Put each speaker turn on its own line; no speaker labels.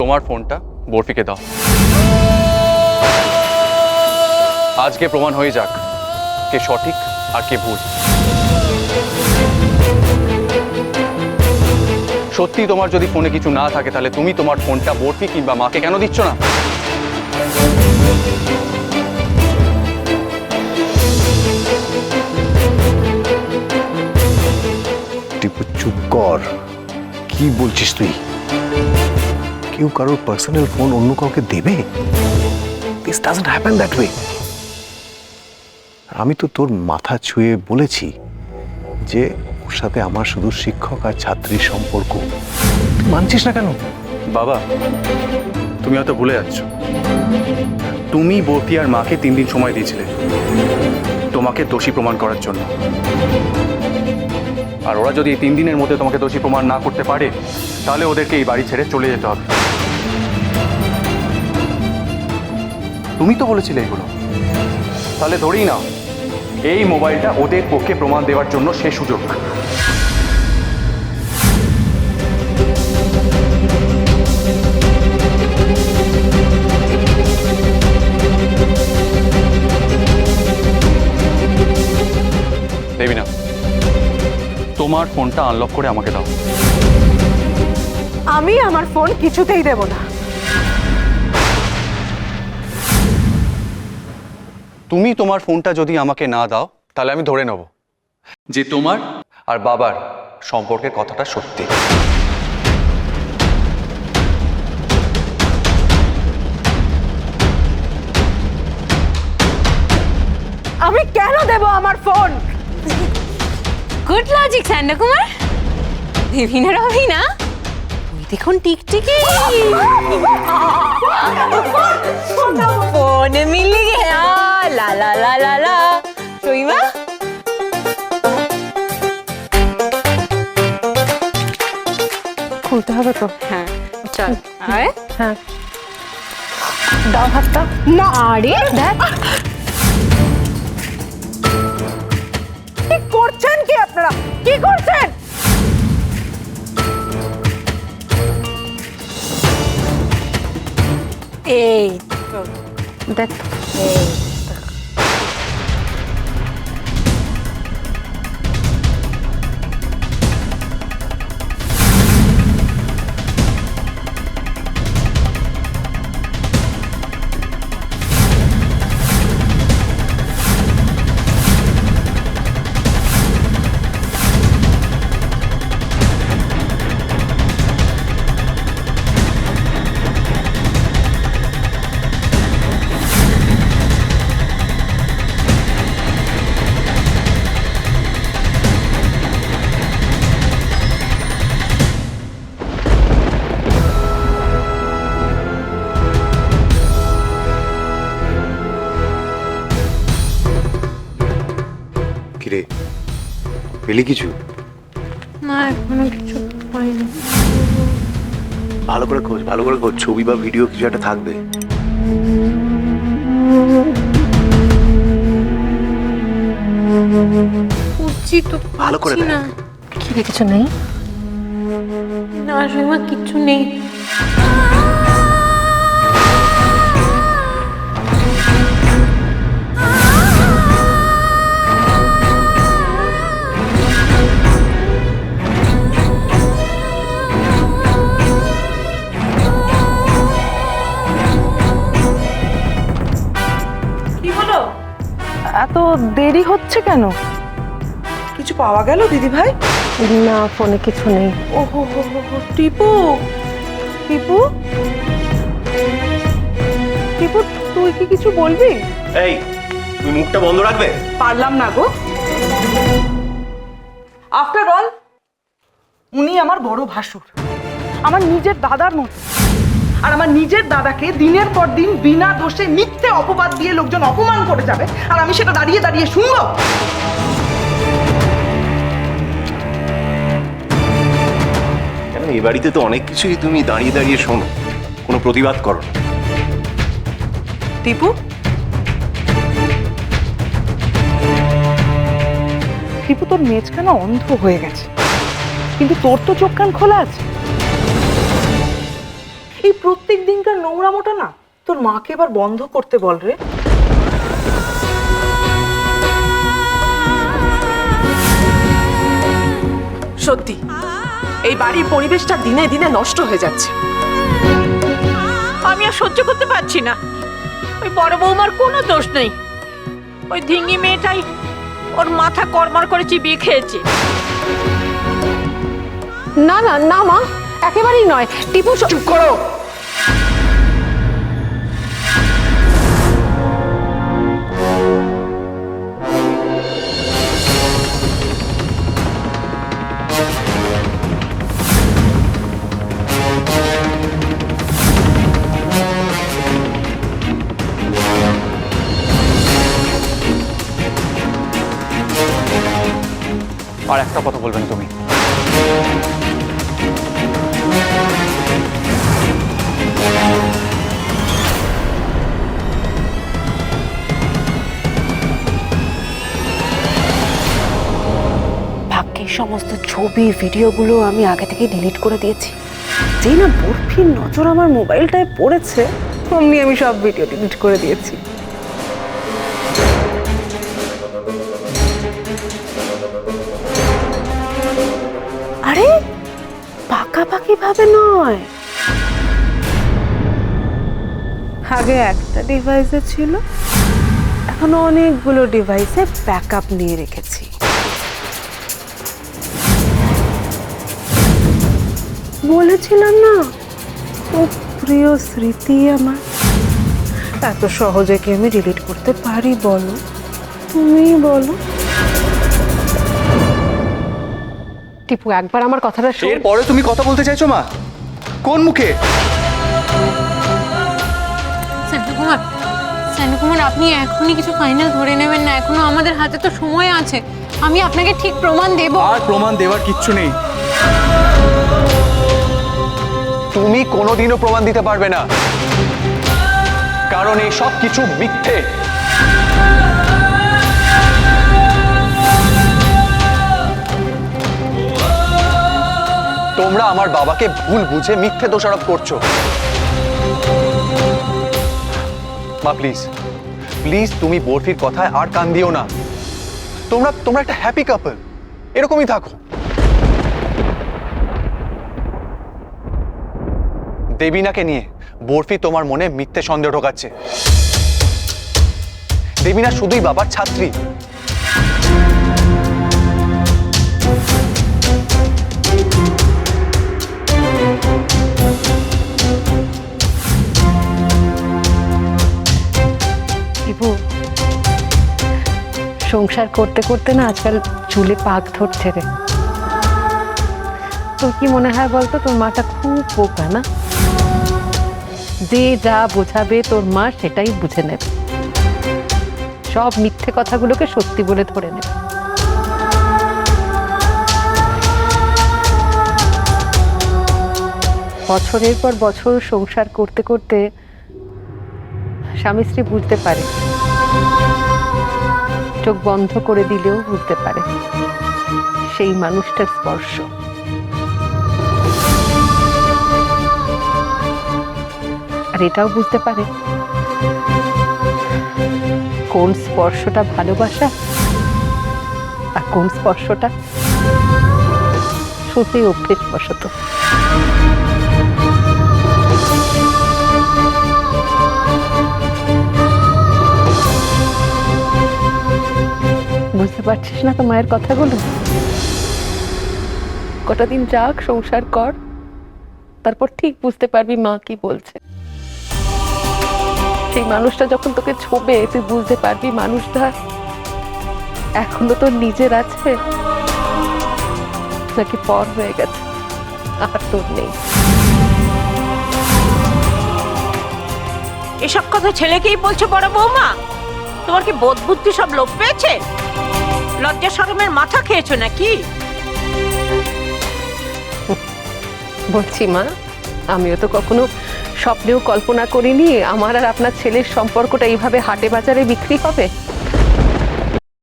তোমার ফোনটা বরফিকে দাও। আজকে প্রমাণ হয়ে যাক কে সঠিক আর কে ভুল। সত্যি তোমার যদি ফোনে কিছু না থাকে তাহলে তুমি তোমার ফোনটা বরফি কিংবা মাকে কেন দিচ্ছ না?
টিপু চুপ কর। কি বলছিস তুই? কেউ কারোর পার্সোনাল ফোন অন্য কাউকে দেবে? This doesn't happen that way. আমি তো তোর মাথা ছুঁয়ে বলেছি যে ওর সাথে আমার শুধু শিক্ষক আর ছাত্রীর সম্পর্ক। তুই মানছিস না কেন?
বাবা, তুমি হয়তো ভুলে যাচ্ছ, তুমি বরফি আর মাকে 3 দিন সময় দিয়েছিলে তোমাকে দোষী প্রমাণ করার জন্য। আর ওরা যদি এই 3 দিনের মধ্যে তোমাকে দোষী প্রমাণ না করতে পারে তাহলে ওদেরকে এই বাড়ি ছেড়ে চলে যেতে হবে। তুমি তো বলেছিলে এগুলো, তাহলে ধরেই নাও এই মোবাইলটা ওদের পক্ষে প্রমাণ দেওয়ার জন্য শেষ সুযোগ। দেবিনা, তোমার ফোনটা আনলক করে আমাকে দাও।
আমি আমার ফোন কিছুতেই দেব না।
তুমি তোমার ফোনটা যদি আমাকে না দাও তাহলে আমি ধরে নেব যে তোমার আর বাবার সম্পর্কের কথাটা সত্যি।
আমি কেন দেব আমার ফোন?
গুড লজিক সান্ডা কুমার। দেবিনা রবি না, ওই দেখুন টিকটিকি ফোন মিল গয়া লা লা লা লা লা। রবিমা
খুলতে হবে তো?
হ্যাঁ চল। আরে
হ্যাঁ, দাও হাতটা।
না আরে দেখ
কি করছেন? কি আপনারা কি করছেন?
এই দেখ এই
কিরে, পেলি কিছু?
না এখনো কিছু পাইনি।
ভালো করে খোঁজ, ভালো করে খোঁজ। ছবি বা ভিডিও কিছু একটা থাকবে।
খুঁজছি তো
ভালো করে
পাচ্ছি না।
কি রে, কিছু নেই?
না রবিমা কিচ্ছু নেই।
কি হলো? এত দেরি হচ্ছে কেন? কিছু পাওয়া গেল দিদি ভাই?
না, ফোনে কিছু নেই।
ওহো হো হো হো, টিপু টিপু টিপু, তুই কি কিছু বলবি?
এই, তুমি মুখটা বন্ধ রাখবে?
পারলাম না গো। আফটার অল উনি আমার বড় ভাসুর, আমার নিজের দাদার মতো। আর আমার নিজের দাদাকে দিনের পর দিন বিনা দোষে মিথ্যে অপবাদ দিয়ে লোকজন অপমান করে যাবে, আর আমি সেটা দাঁড়িয়ে দাঁড়িয়ে শুনবো?
কেন, এই বাড়িতে তো অনেক কিছুই তুমি দাঁড়িয়ে দাঁড়িয়ে শোনো, কোনো প্রতিবাদ করো না।
টিপু, টিপু, তোর মেজখানা অন্ধ হয়ে গেছে, কিন্তু তোর তো চোখ কান খোলা আছে। এই প্রত্যেক দিনকার নোংরামোটা না তোর মাকে এবার বন্ধ করতে বল রে।
সত্যি এই বাড়ির পরিবেশটা দিনে দিনে নষ্ট হয়ে যাচ্ছে।
আমি আর সহ্য করতে পারছি না। ওই বড় বৌমার কোনো দোষ নেই, ওই ধিঙ্গি মেয়েটাই ওর মাথা কড়মড় করে চিবিয়ে খেয়েছে।
না না না মা, একেবারেই নয়। টিপু
চুপ করো।
আর একটা কথা বলবেন তুমি।
ভাগ্যের সমস্ত ছবি ভিডিওগুলো আমি আগে থেকে ডিলিট করে দিয়েছি। যেই না বরফির নজর আমার মোবাইলটায় পড়েছে অমনি আমি সব ভিডিও ডিলিট করে দিয়েছি। আরে পাকাপাকি ভাবে নয়, আগে একটা ডিভাইসে ছিল, এখন অনেকগুলো ডিভাইসে ব্যাকআপ নিয়ে রেখেছি। বলেছিলাম না ও প্রিয় স্মৃতি আমার, এত সহজে কি আমি ডিলিট করতে পারি বলো? তুমি বলো। টিপু একবার আমার কথাটা শোন।
এরপরে তুমি কথা বলতে চাইছো মা? কোন মুখে?
শান্তকুমার, আপনি এখনই কিছু ফাইনাল ধরে নেবেন না, এখনো আমাদের হাতে তো সময় আছে। আমি আপনাকে ঠিক প্রমাণ দেব।
আর প্রমাণ দেওয়ার কিচ্ছু নেই।
তুমি কোনোদিনও প্রমাণ দিতে পারবে না, কারণ এই সব কিছু মিথ্যে। তোমরা আমার বাবাকে ভুল বুঝে মিথ্যে দোষারোপ করছো। মা প্লিজ প্লিজ, তুমি বরফির কথায় আর কান দিও না। তোমরা একটা হ্যাপি কাপল, এরকমই থাকো। দেবিনাকে নিয়ে বরফি তোমার মনে মিথ্যে সন্দেহ ঢোকাচ্ছে। দেবিনা শুধুই বাবার ছাত্রী।
টিপু, সংসার করতে করতে না আজকাল চুলে পাক ধরছে রে। তোর কি মনে হয় বলতো, তোর মাটা খুব বোকা না? যে যা বোঝাবে তোর মা সেটাই বুঝে নেবে, সব মিথ্যে কথাগুলোকে সত্যি বলে ধরে নেবে। বছরের পর বছর সংসার করতে করতে স্বামী স্ত্রী বুঝতে পারে, চোখ বন্ধ করে দিলেও বুঝতে পারে সেই মানুষটার স্পর্শ। আর এটাও বুঝতে পারে কোন স্পর্শটা ভালোবাসা আর কোন স্পর্শটা সত্যি অভ্যেসবশত। বুঝতে পারছিস না তো মায়ের কথাগুলো? কটা দিন যাক, সংসার কর, তারপর ঠিক বুঝতে পারবি মা কি বলছে। সেই মানুষটা যখন তোকে ছোবে তুই বুঝতে পারবি মানুষটা এখনো তোর নিজের আছে নাকি পর হয়ে গেছে আর তোর নেই।
এসব কথা ছেলেকেই বলছো বড় বৌমা? তোমার কি বোধ বুদ্ধি সব লোপ পেয়েছে? লজ্জা শরমের মাথা খেয়েছো নাকি?
বলছি মা, আমিও তো কখনো স্বপ্নেও কল্পনা করিনি আমার আর আপনার ছেলের সম্পর্কটা এইভাবে হাটে বাজারে বিক্রি হবে।